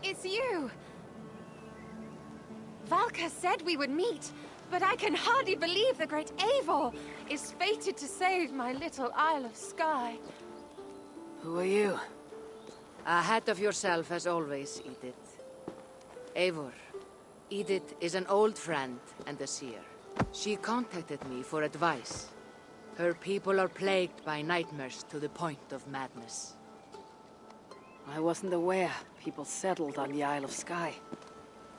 it's you! Valka said we would meet, but I can hardly believe the great Eivor is fated to save my little Isle of Skye. Who are you? Ahead of yourself as always, Edith. Eivor. Edith is an old friend and a seer. She contacted me for advice. Her people are plagued by nightmares to the point of madness. I wasn't aware people settled on the Isle of Skye.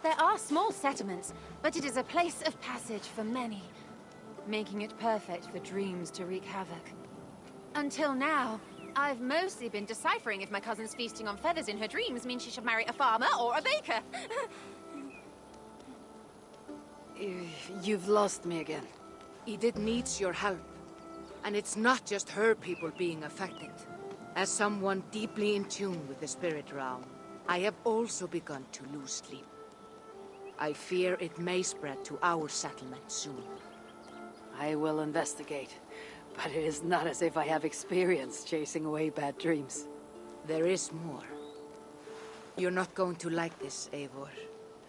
There are small settlements, but it is a place of passage for many, making it perfect for dreams to wreak havoc. Until now, I've mostly been deciphering if my cousin's feasting on feathers in her dreams means she should marry a farmer or a baker. You've lost me again. Edith needs your help. And it's not just her people being affected. As someone deeply in tune with the spirit realm, I have also begun to lose sleep. I fear it may spread to our settlement soon. I will investigate, but it is not as if I have experience chasing away bad dreams. There is more. You're not going to like this, Eivor.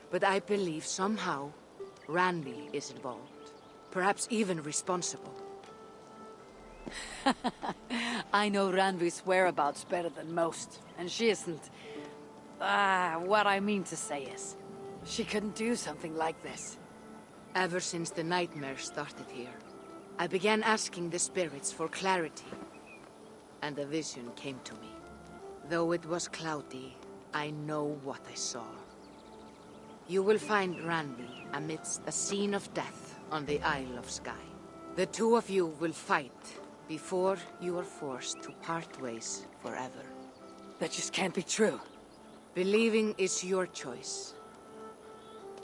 But I believe somehow Randvi is involved. Perhaps even responsible. I know Randvi's whereabouts better than most, and she isn't... what I mean to say is, she couldn't do something like this. Ever since the nightmare started here, I began asking the spirits for clarity, and a vision came to me. Though it was cloudy, I know what I saw. You will find Randvi amidst a scene of death on the Isle of Skye. The two of you will fight before you are forced to part ways forever. That just can't be true. Believing is your choice.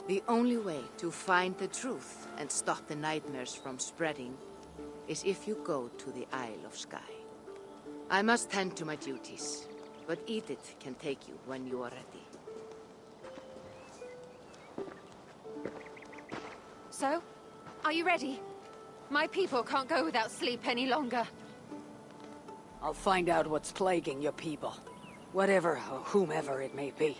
The only way to find the truth and stop the nightmares from spreading is if you go to the Isle of Skye. I must tend to my duties, but Edith can take you when you are ready. So, are you ready? My people can't go without sleep any longer. I'll find out what's plaguing your people. Whatever or whomever it may be.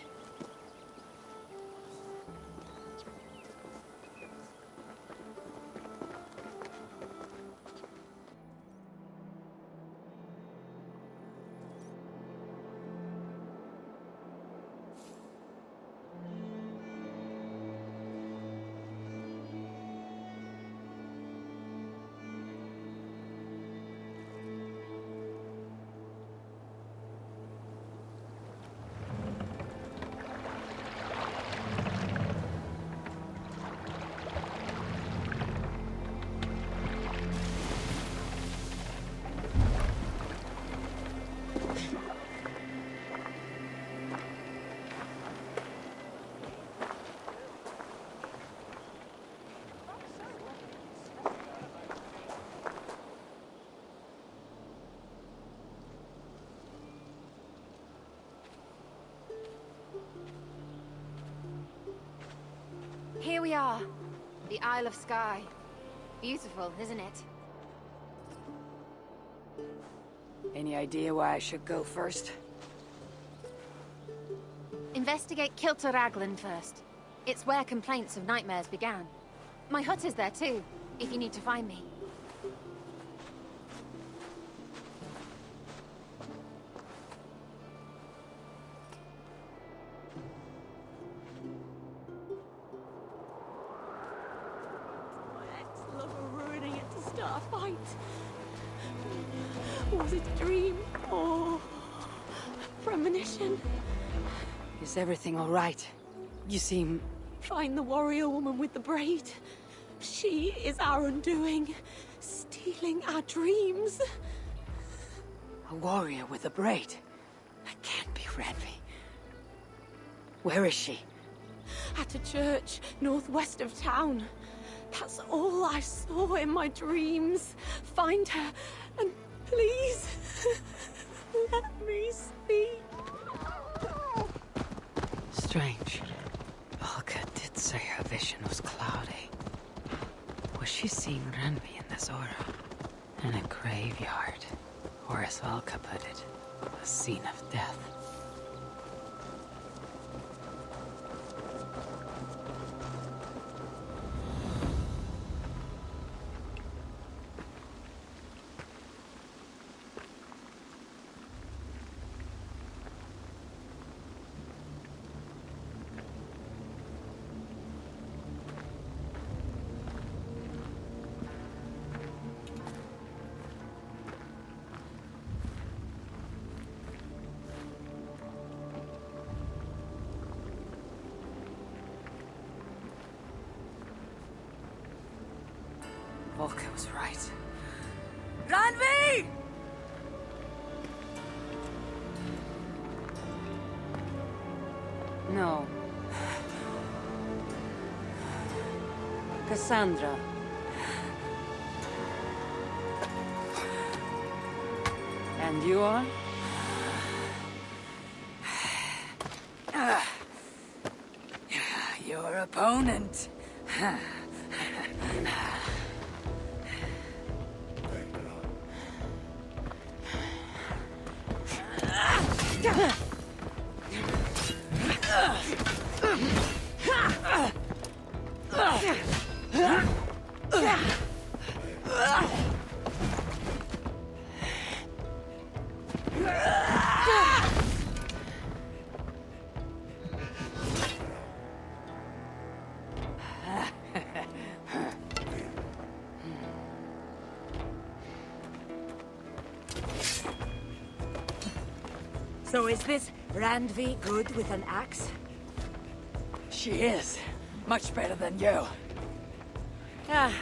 Here we are, the Isle of Skye. Beautiful, isn't it? Any idea where I should go first? Investigate Kilter Raglan first. It's where complaints of nightmares began. My hut is there too, if you need to find me. Start a fight. Was it a dream or premonition? Is everything all right? You seem... Find the warrior woman with the braid. She is our undoing, stealing our dreams. A warrior with a braid? That can't be Randvi. Where is she? At a church northwest of town. That's all I saw in my dreams. Find her, and please, let me speak. Strange. Valka did say her vision was cloudy. Was she seeing Randvi in this aura? In a graveyard, or as Valka put it, a scene of death. Volker was right. Randvi! No. Cassandra. And you are? Your opponent. So is this Randvi good with an axe? She is. Much better than you. Ah,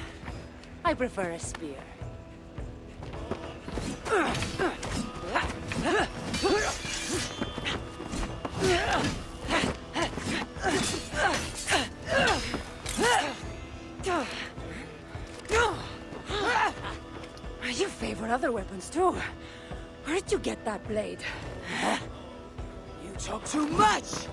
I prefer a spear. You favor other weapons too. Where did you get that blade? You talk too much!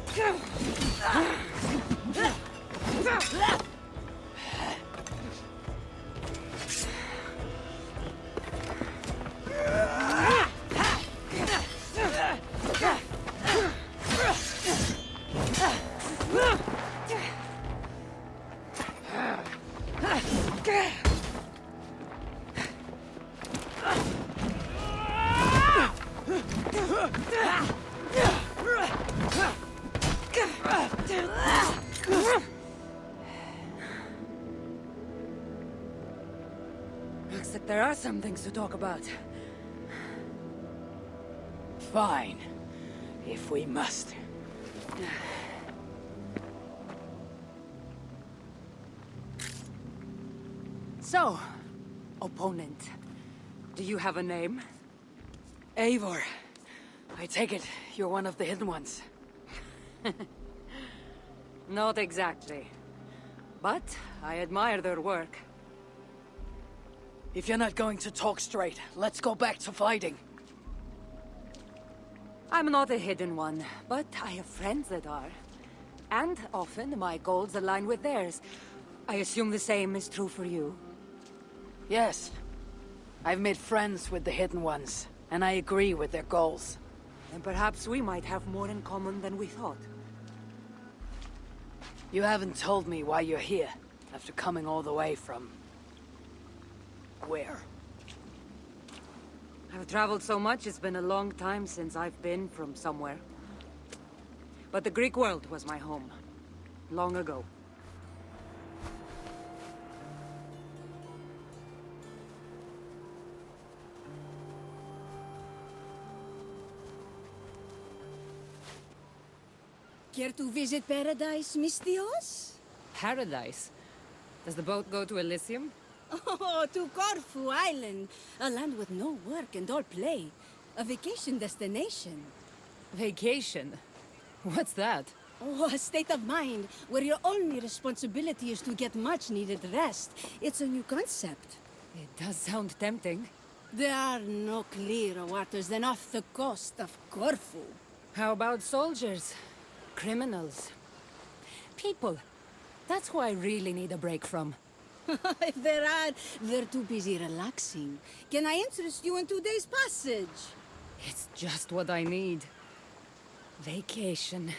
Looks like there are some things to talk about. Fine. If we must. So, opponent, do you have a name? Eivor. I take it you're one of the hidden ones. Not exactly. But I admire their work. If you're not going to talk straight, let's go back to fighting. I'm not a hidden one, but I have friends that are. And often my goals align with theirs. I assume the same is true for you. Yes. I've made friends with the hidden ones, and I agree with their goals. And perhaps we might have more in common than we thought. You haven't told me why you're here, after coming all the way from... where? I've traveled so much, it's been a long time since I've been from somewhere. But the Greek world was my home. Long ago. Care to visit paradise, Mystios? Paradise? Does the boat go to Elysium? Oh, to Corfu Island. A land with no work and all play. A vacation destination. Vacation? What's that? Oh, a state of mind where your only responsibility is to get much-needed rest. It's a new concept. It does sound tempting. There are no clearer waters than off the coast of Corfu. How about soldiers? Criminals? People. That's who I really need a break from. If there are, they're too busy relaxing. Can I interest you in today's passage? It's just what I need. Vacation.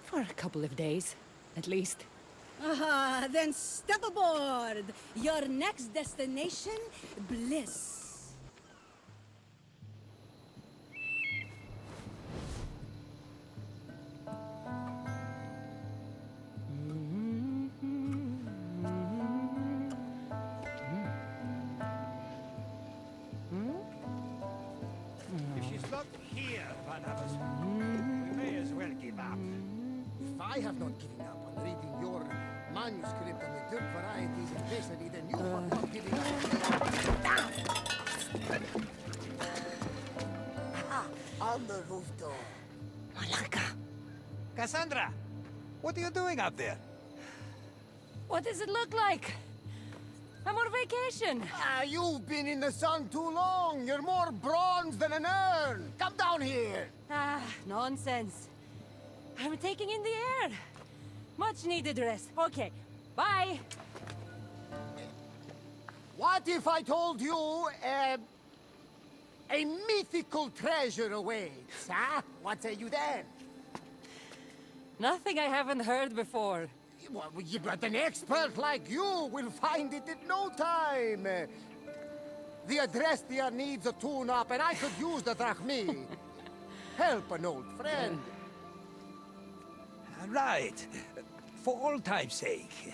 For a couple of days, at least. Ah, then step aboard. Your next destination, bliss. If she's not here, Van Amersfoort, we may as well give up. I have not given up on reading your Manuscript on the Dirk varieties is basically the new one. Not giving on the roof door. Malaka. Cassandra, what are you doing up there? What does it look like? I'm on vacation. You've been in the sun too long. You're more bronze than an urn. Come down here. Nonsense. I'm taking in the air. Much needed rest. Okay, bye. What if I told you, a mythical treasure awaits, huh? What say you then? Nothing I haven't heard before. Well, but an expert like you will find it in no time. The Adrestia needs a tune-up, and I could use the drachmi. Help an old friend. Right. For old time's sake.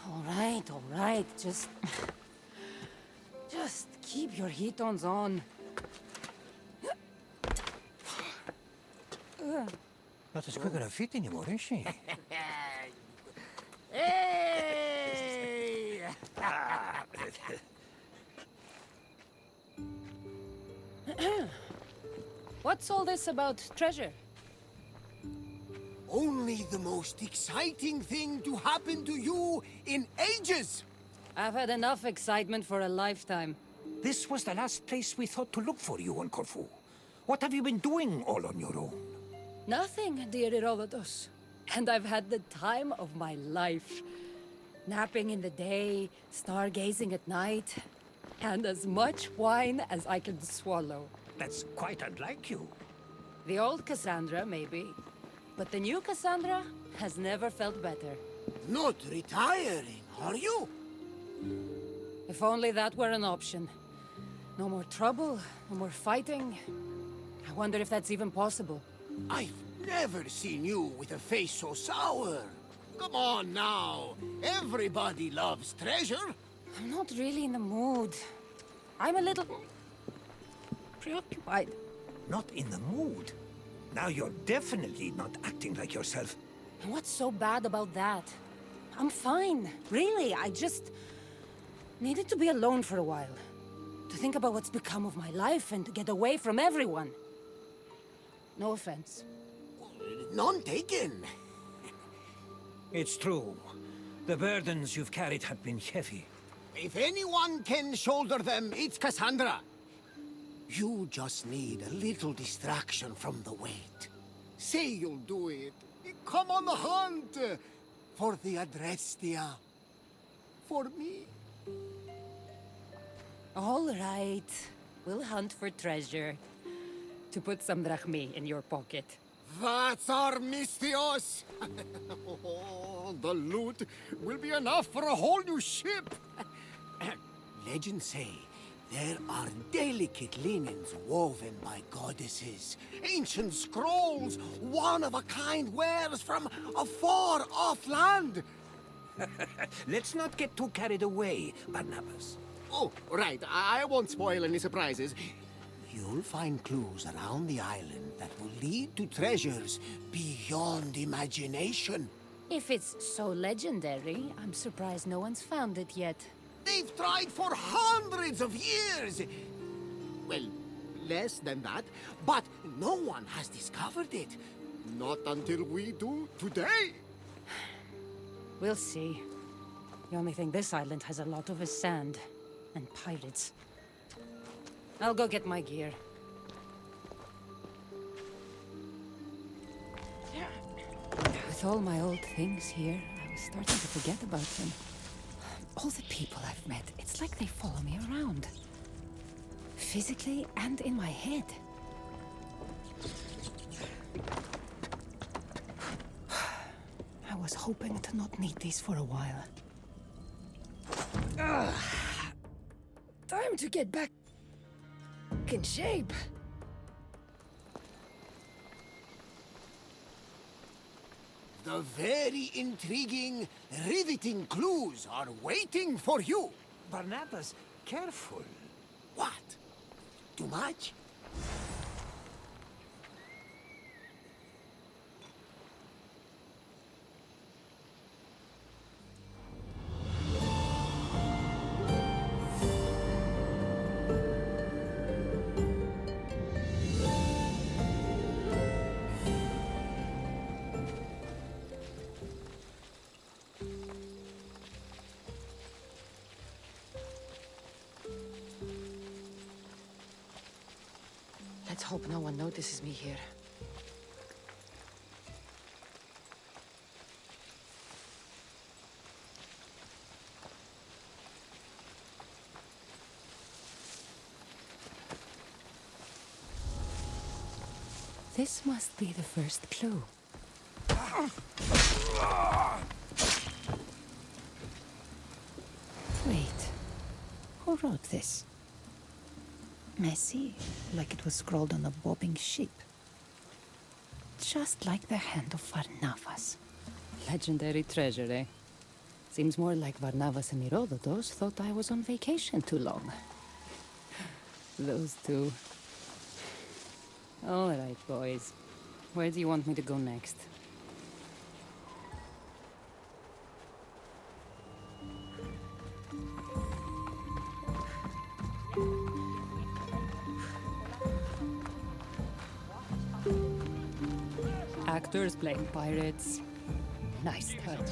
All right. Just keep your heat-ons on. Not as quick on her feet anymore, is she? Hey! What's all this about treasure? Only the most exciting thing to happen to you in ages! I've had enough excitement for a lifetime. This was the last place we thought to look for you on Corfu. What have you been doing all on your own? Nothing, dear Herodotus. And I've had the time of my life. Napping in the day, stargazing at night, and as much wine as I can swallow. That's quite unlike you. The old Cassandra, maybe. But the new Cassandra has never felt better. Not retiring, are you? If only that were an option. No more trouble, no more fighting. I wonder if that's even possible. I've never seen you with a face so sour. Come on now. Everybody loves treasure. I'm not really in the mood. I'm a little preoccupied. Not in the mood. Now you're definitely not acting like yourself. And what's so bad about that? I'm fine. Really, I just needed to be alone for a while. To think about what's become of my life and to get away from everyone. No offense. None taken. It's true. The burdens you've carried have been heavy. If anyone can shoulder them, it's Cassandra. You just need a little distraction from the weight. Say you'll do it. Come on the hunt. For the Adrestia. For me. All right. We'll hunt for treasure. To put some drachmi in your pocket. That's our Mistios! Oh, the loot will be enough for a whole new ship! Legends say there are delicate linens woven by goddesses, ancient scrolls, one-of-a-kind wares from a far-off land! Let's not get too carried away, Barnabas. Oh, right. I won't spoil any surprises. You'll find clues around the island that will lead to treasures beyond imagination. If it's so legendary, I'm surprised no one's found it yet. They've tried for hundreds of years! Well, less than that, but no one has discovered it. Not until we do today. We'll see. The only thing this island has a lot of is sand. And pirates. I'll go get my gear. With all my old things here, I was starting to forget about them. All the people I've met, it's like they follow me around. Physically and in my head. I was hoping to not need these for a while. Time to get back in shape. The very intriguing, riveting clues are waiting for you. Barnabas, careful. What? Too much? Let's hope no one notices me here. This must be the first clue. Wait, who wrote this? Messy, like it was scrawled on a bobbing ship. Just like the hand of Varnavas. Legendary treasure, eh? Seems more like Varnavas and Herodotus thought I was on vacation too long. Those two. All right, boys. Where do you want me to go next? Actors playing pirates. Nice touch.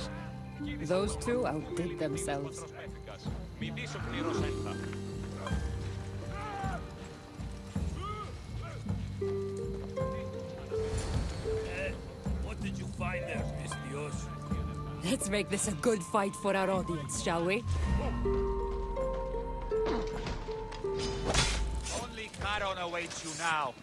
Those two outdid themselves. What did you find there, Mistios? Let's make this a good fight for our audience, shall we? Only Charon awaits you now.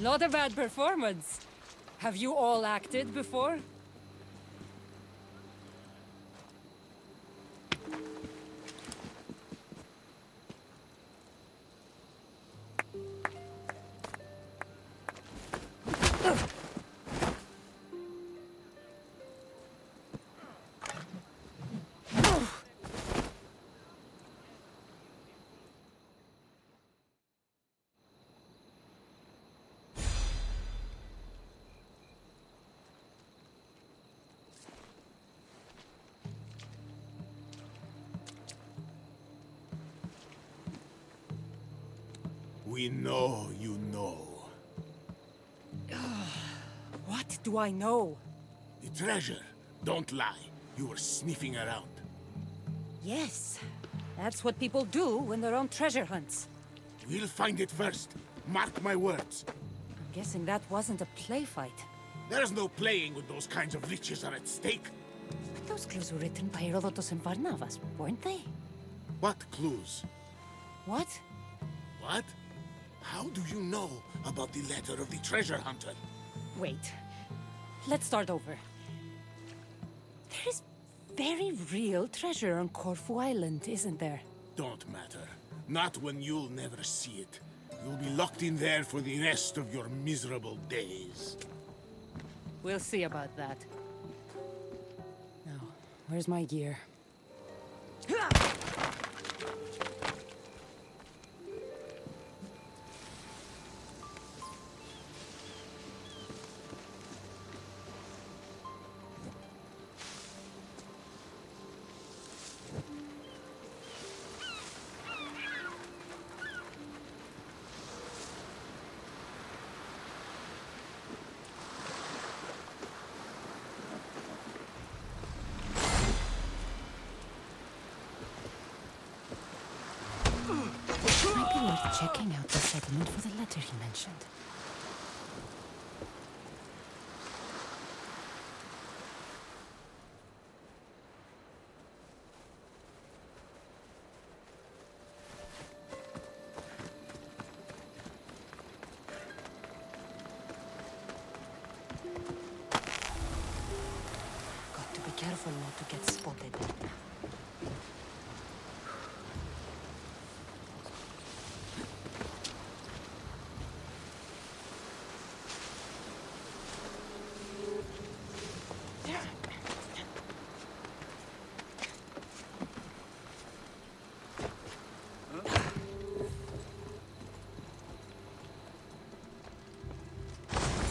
Not a bad performance. Have you all acted before? We know you know. What do I know? The treasure. Don't lie. You were sniffing around. Yes, that's what people do when they're on treasure hunts. We'll find it first. Mark my words. I'm guessing that wasn't a play fight. There's no playing with those kinds of riches are at stake. But those clues were written by Herodotus and Varnavas, weren't they? What clues? What? What? How do you know about the letter of the treasure hunter? Wait. Let's start over. There is very real treasure on Corfu Island, isn't there? Don't matter. Not when you'll never see it. You'll be locked in there for the rest of your miserable days. We'll see about that. Now, where's my gear? Might be worth checking out the settlement for the letter he mentioned. Got to be careful not to get spotted.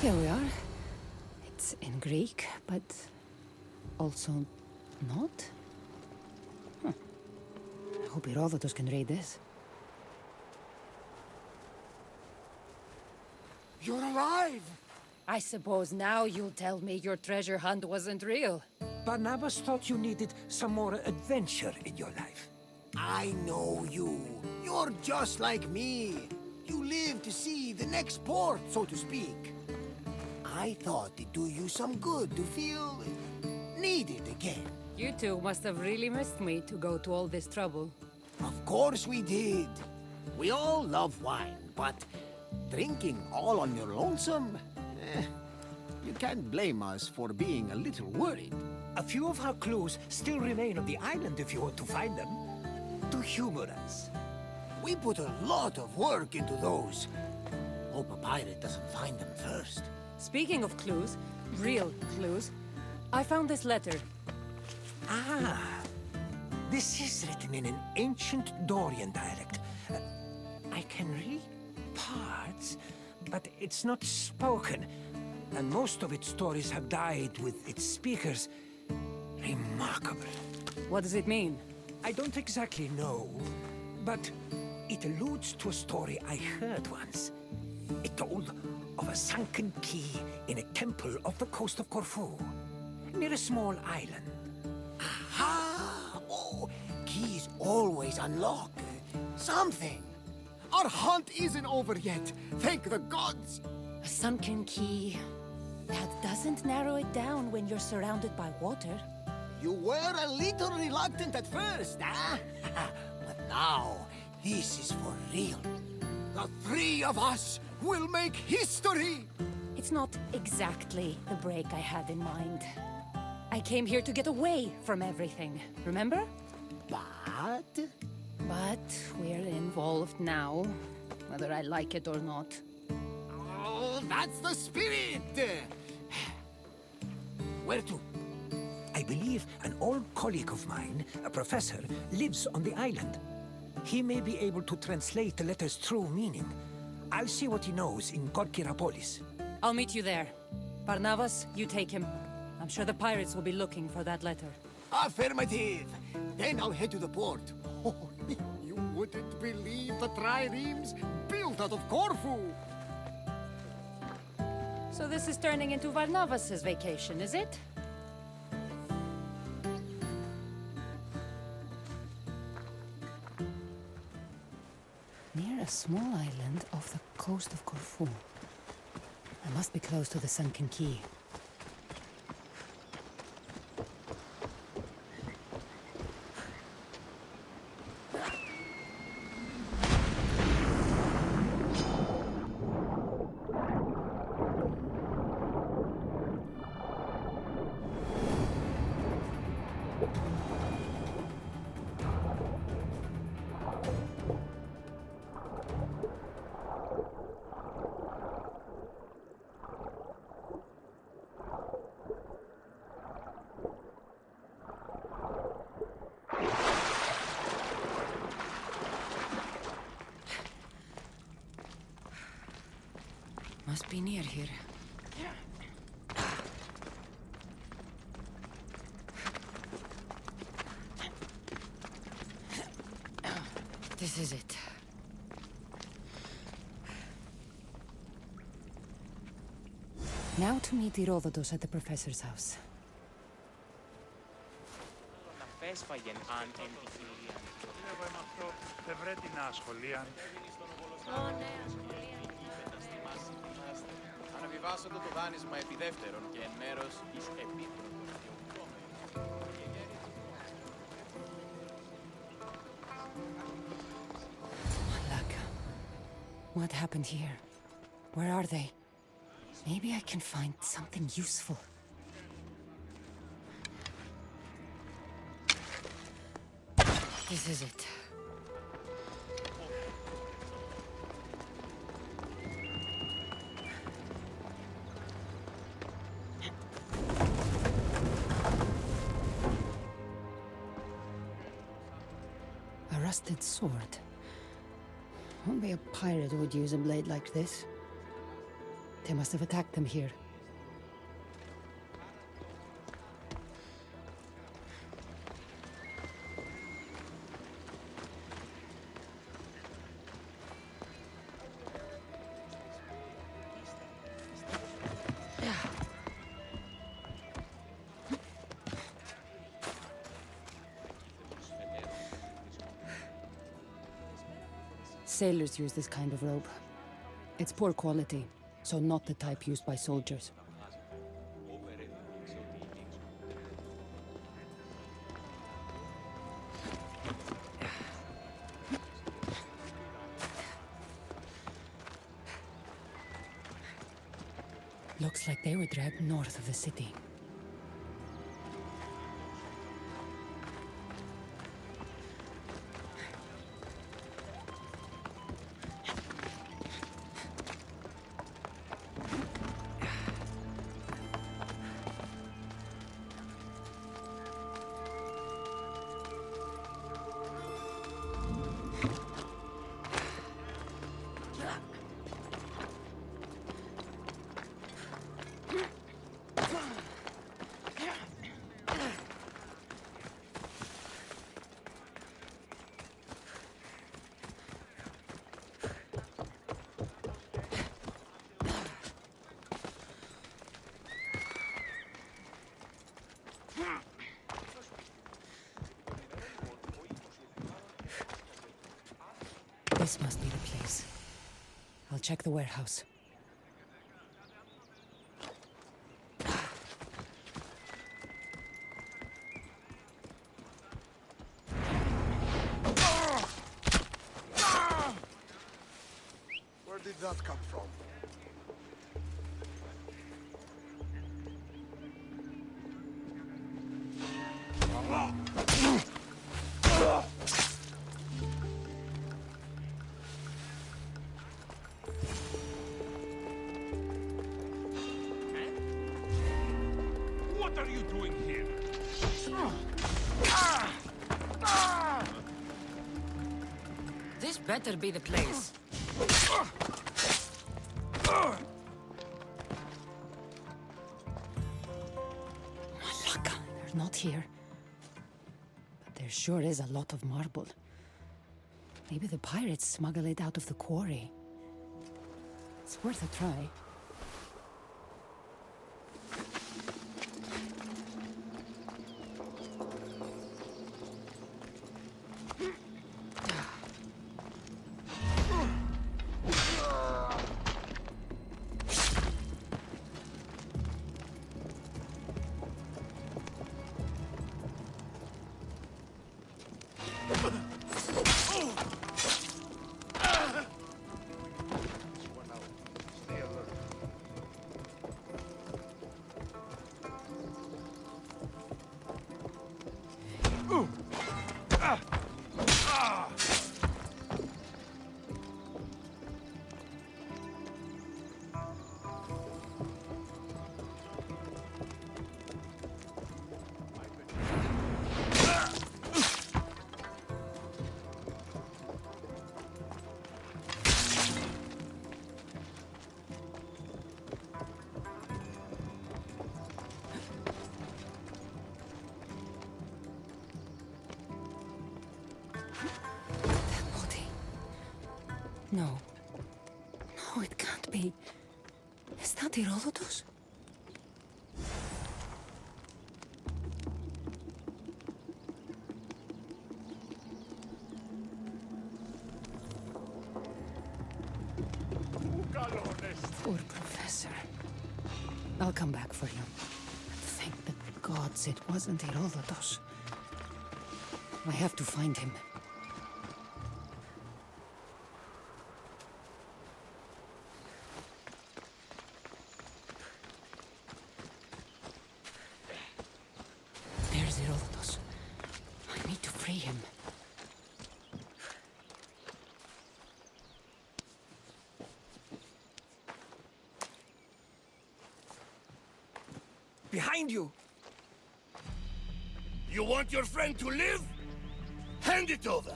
Here we are. It It's in Greek, but also not? Huh. I hope Herodotus can read this. You're alive! I suppose now you'll tell me your treasure hunt wasn't real. Barnabas thought you needed some more adventure in your life. I know you. You're just like me. You live to see the next port, so to speak. I thought it'd do you some good to feel needed again. You two must have really missed me to go to all this trouble. Of course we did. We all love wine, but drinking all on your lonesome? You can't blame us for being a little worried. A few of our clues still remain on the island if you want to find them. To humor us. We put a lot of work into those. Hope a pirate doesn't find them first. Speaking of clues, real clues, I found this letter. Ah, this is written in an ancient Dorian dialect. I can read parts, but it's not spoken. And most of its stories have died with its speakers. Remarkable. What does it mean? I don't exactly know, but it alludes to a story I heard once. It told of a sunken key in a temple off the coast of Corfu, near a small island. Aha! Oh, keys always unlock something. Our hunt isn't over yet. Thank the gods. A sunken key. That doesn't narrow it down when you're surrounded by water. You were a little reluctant at first, huh? But now, this is for real. The three of us will make history! It's not exactly the break I had in mind. I came here to get away from everything, remember? But We're involved now, whether I like it or not. oh, that's the spirit! Where to? I believe an old colleague of mine, a professor, lives on the island. He may be able to translate the letter's true meaning. I'll see what he knows in Korkirapolis. I'll meet you there. Barnabas, you take him. I'm sure the pirates will be looking for that letter. Affirmative! Then I'll head to the port. Oh, you wouldn't believe the triremes built out of Corfu! So this is turning into Barnabas's vacation, is it? Near a small island off the coast of Corfu. I must be close to the sunken key. Must be near here. This is it. Now to meet Herodotus at the professor's house. Αναβιβάσατε το δάνεισμα επί δεύτερον και εν μέρος εις επίπροτο Malaka. What happened here? Where are they? Maybe I can find something useful. This is it. A rusted sword. Only a pirate would use a blade like this. They must have attacked them here. sailors use this kind of rope. It's poor quality, so not the type used by soldiers. Looks like they were dragged north of the city. This must be the place. I'll check the warehouse. Where did that come from? What are you doing here? This better be the place. Malaka, they're not here. But there sure is a lot of marble. Maybe the pirates smuggle it out of the quarry. It's worth a try. No. No, it can't be. Is that Herodotus? Poor professor. I'll come back for you. Thank the gods it wasn't Herodotus. I have to find him. There's Herodotus. I need to free him. Behind you! You want your friend to live? Hand it over!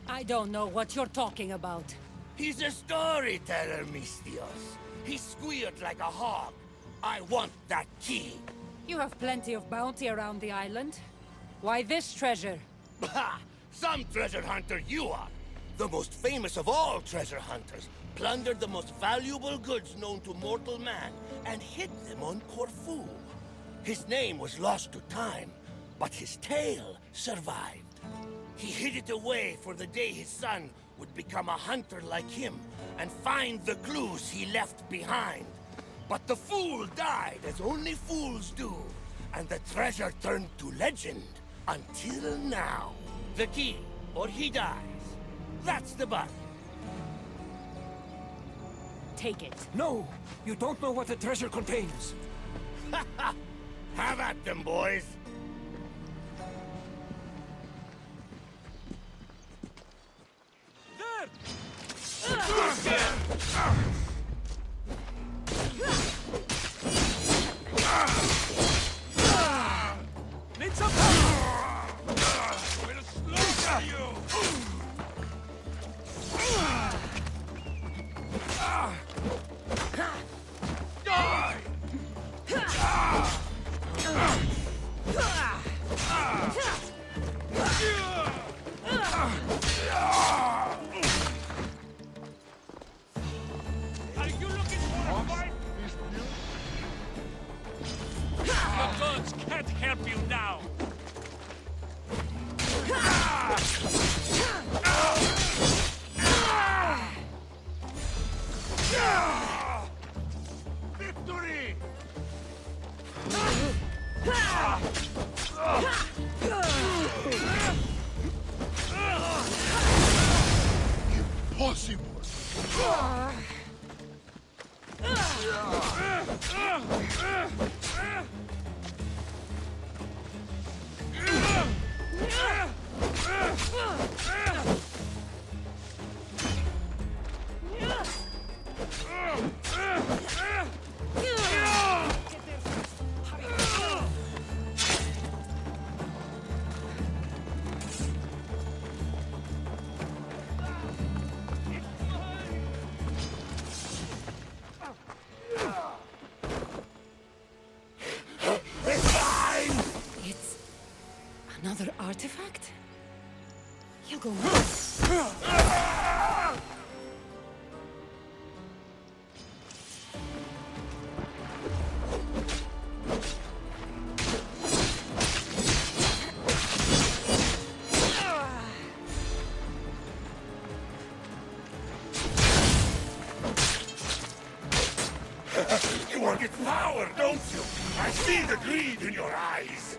I don't know what you're talking about. He's a storyteller, Mistios. He squealed like a hog. I want that key. You have plenty of bounty around the island. Why this treasure? Ha! Some treasure hunter you are. The most famous of all treasure hunters. Plundered the most valuable goods known to mortal man and hid them on Corfu. His name was lost to time, but his tale survived. He hid it away for the day his son, would become a hunter like him and find the clues he left behind. But the fool died as only fools do, and the treasure turned to legend until now. The key, or he dies. That's the button. Take it. No! You don't know what the treasure contains! Have at them, boys! Need some help! We'll slaughter you! Die! Are you looking for a fight? The gods can't help you now! Victory! Impossible! It's another artifact? He'll go on. You want its power, don't you? I see the greed in your eyes.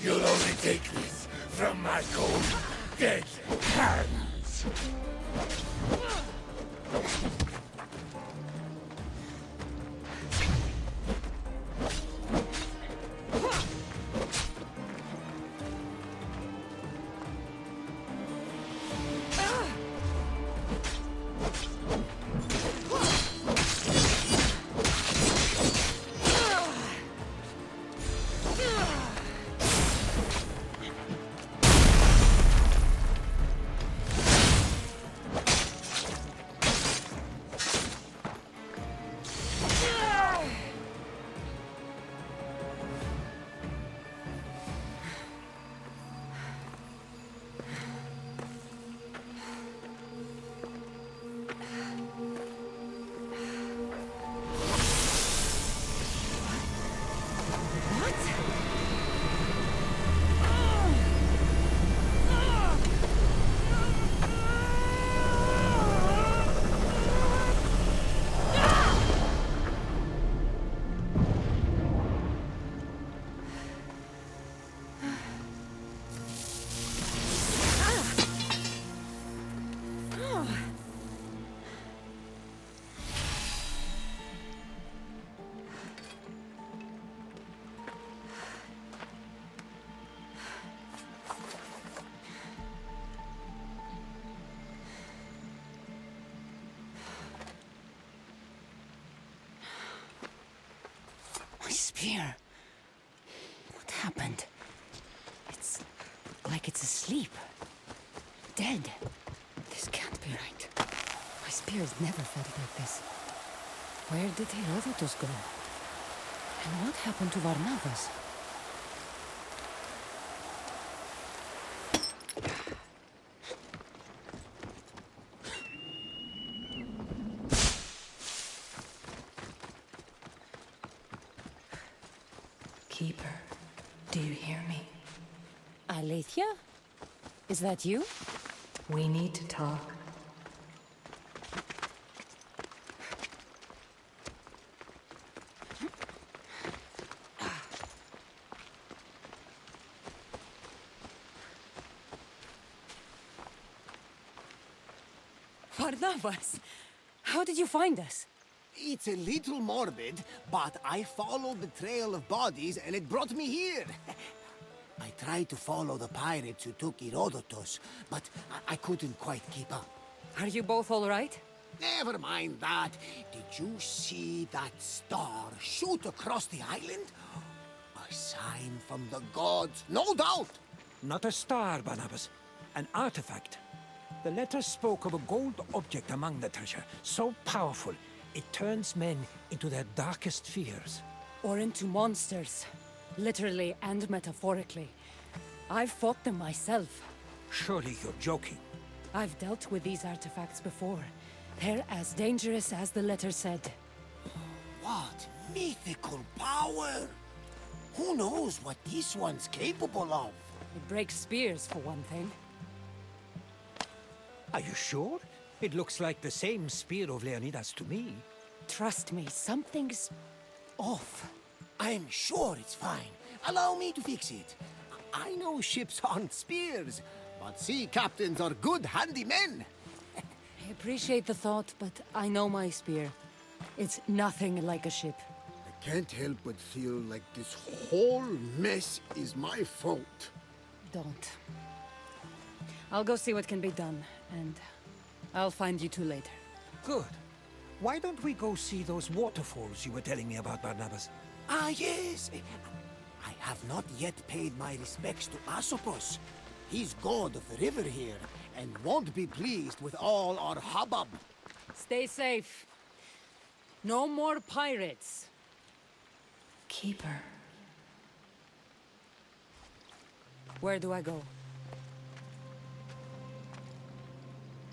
You'll only take this from my cold, dead hands. Spear. What happened? It's like it's asleep. Dead. This can't be right. My spirit never felt like this. Where did Herodotus go? And what happened to Barnabas? Keeper, do you hear me? Alethea? Is that you? We need to talk. Barnabas! How did you find us? It's a little morbid, but I followed the trail of bodies and it brought me here. I tried to follow the pirates who took Herodotus, but I couldn't quite keep up. Are you both all right? Never mind that. Did you see that star shoot across the island? A sign from the gods, no doubt. Not a star, Barnabas. An artifact. The letter spoke of a gold object among the treasure, so powerful it turns men into their darkest fears. Or into monsters. Literally and metaphorically. I've fought them myself. Surely you're joking. I've dealt with these artifacts before. They're as dangerous as the letter said. What mythical power! Who knows what this one's capable of? It breaks spears, for one thing. Are you sure? It looks like the same spear of Leonidas to me. Trust me, something's off. I'm sure it's fine. Allow me to fix it. I know ships aren't spears, but sea captains are good handymen. I appreciate the thought, but I know my spear. It's nothing like a ship. I can't help but feel like this whole mess is my fault. Don't. I'll go see what can be done, and I'll find you two later. Good. Why don't we go see those waterfalls you were telling me about, Barnabas? Ah, yes. I have not yet paid my respects to Asopos. He's god of the river here, and won't be pleased with all our hubbub. Stay safe. No more pirates. Keeper. Where do I go?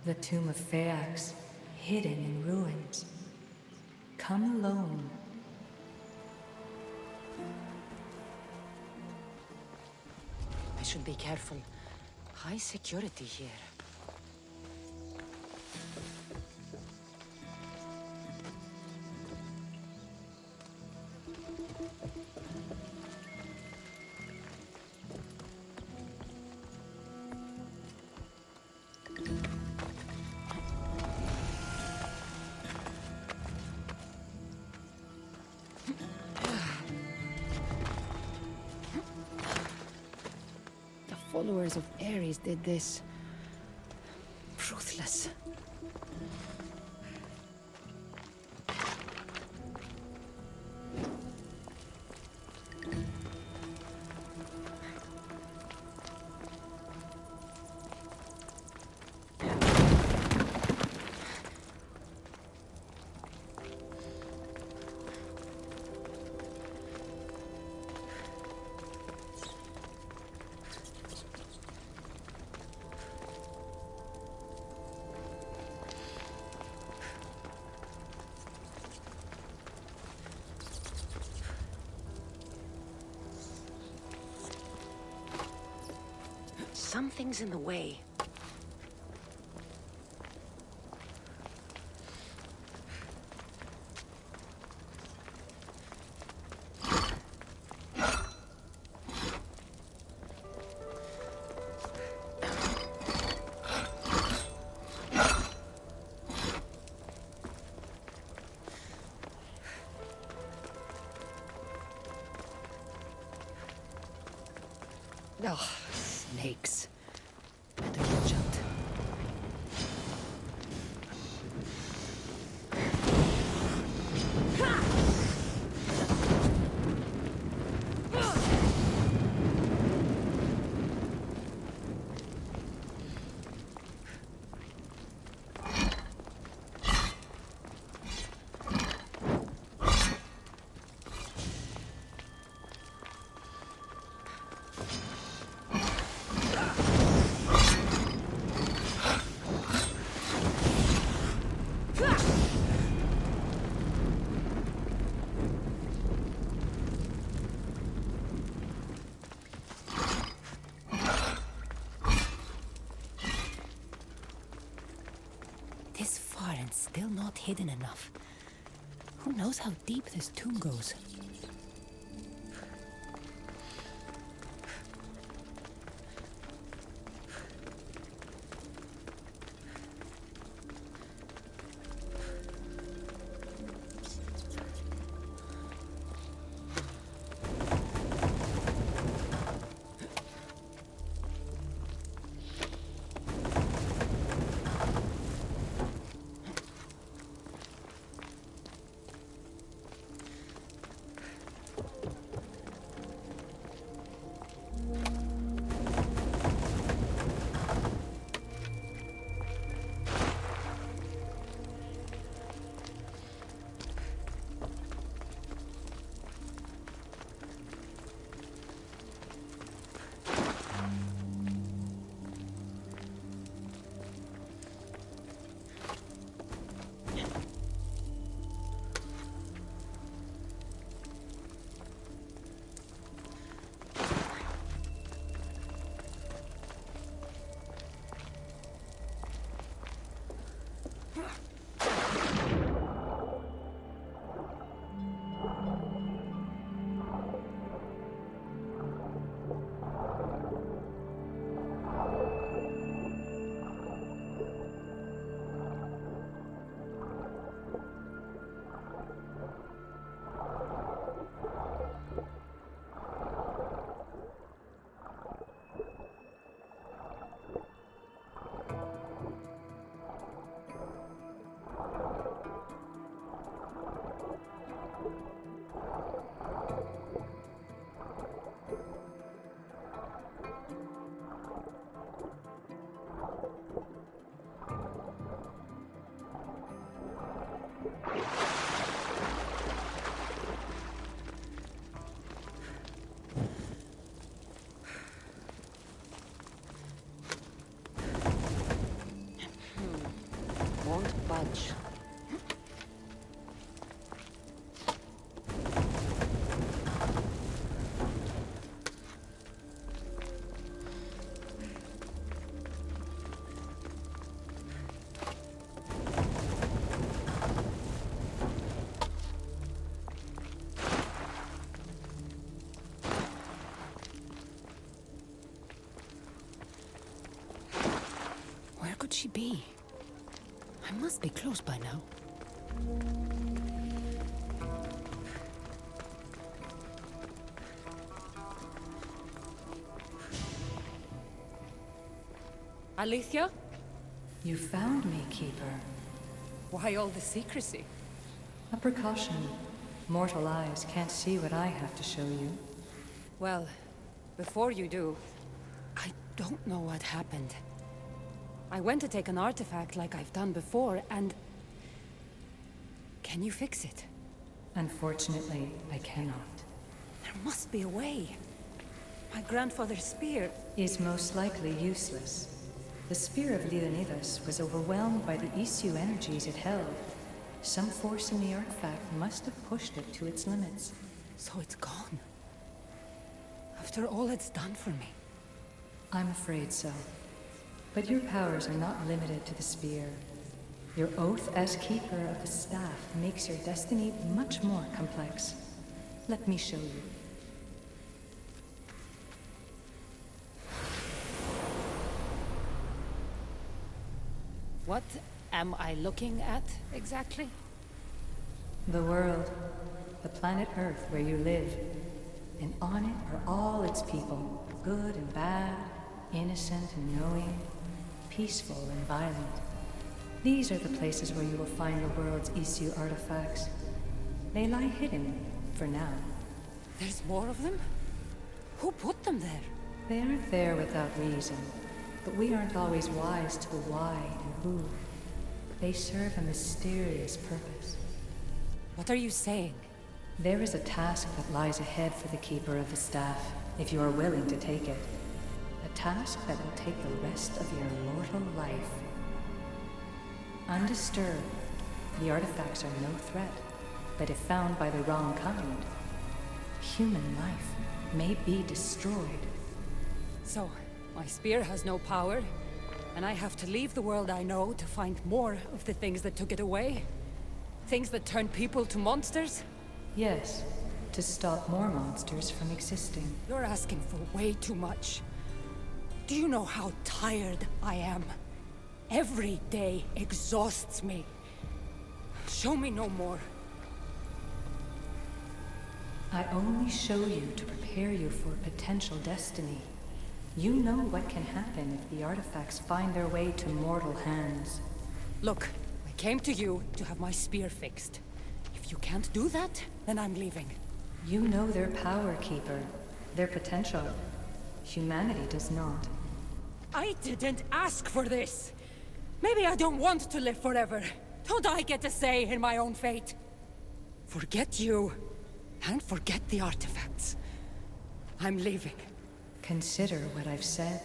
The tomb of Phaeax, hidden in ruins. Come alone. I should be careful. High security here. Followers of Ares did this. Ruthless. Something's in the way. Oh, snakes. Better watch out. Still not hidden enough. Who knows how deep this tomb goes? Won't budge. Where could she be? I must be close by now. Alethea? You found me, Keeper. Why all the secrecy? A precaution. Mortal eyes can't see what I have to show you. Well, before you do, I don't know what happened. I went to take an artifact like I've done before, and... Can you fix it? Unfortunately, I cannot. There must be a way. My grandfather's spear... Is most likely useless. The spear of Leonidas was overwhelmed by the issue energies it held. Some force in the artifact must have pushed it to its limits. So it's gone? After all it's done for me? I'm afraid so. But your powers are not limited to the spear. Your oath as Keeper of the Staff makes your destiny much more complex. Let me show you. What am I looking at, exactly? The world. The planet Earth where you live. And on it are all its people. Good and bad, innocent and knowing, peaceful and violent. These are the places where you will find the world's issue artifacts. They lie hidden, for now. There's more of them? Who put them there? They aren't there without reason, but we aren't always wise to the why and who. They serve a mysterious purpose. What are you saying? There is a task that lies ahead for the Keeper of the Staff, if you are willing to take it. A task that will take the rest of your mortal life. Undisturbed, the artifacts are no threat, but if found by the wrong kind, human life may be destroyed. So, my spear has no power, And I have to leave the world I know to find more of the things that took it away? Things that turn people to monsters? Yes, to stop more monsters from existing. You're asking for way too much. Do you know how tired I am? Every day exhausts me. Show me no more. I only show you to prepare you for potential destiny. You know what can happen if the artifacts find their way to mortal hands. Look, I came to you to have my spear fixed. If you can't do that, then I'm leaving. You know their power, Keeper. Their potential. Humanity does not. I didn't ask for this! Maybe I don't want to live forever. Don't I get a say in my own fate? Forget you, and forget the artifacts. I'm leaving. Consider what I've said.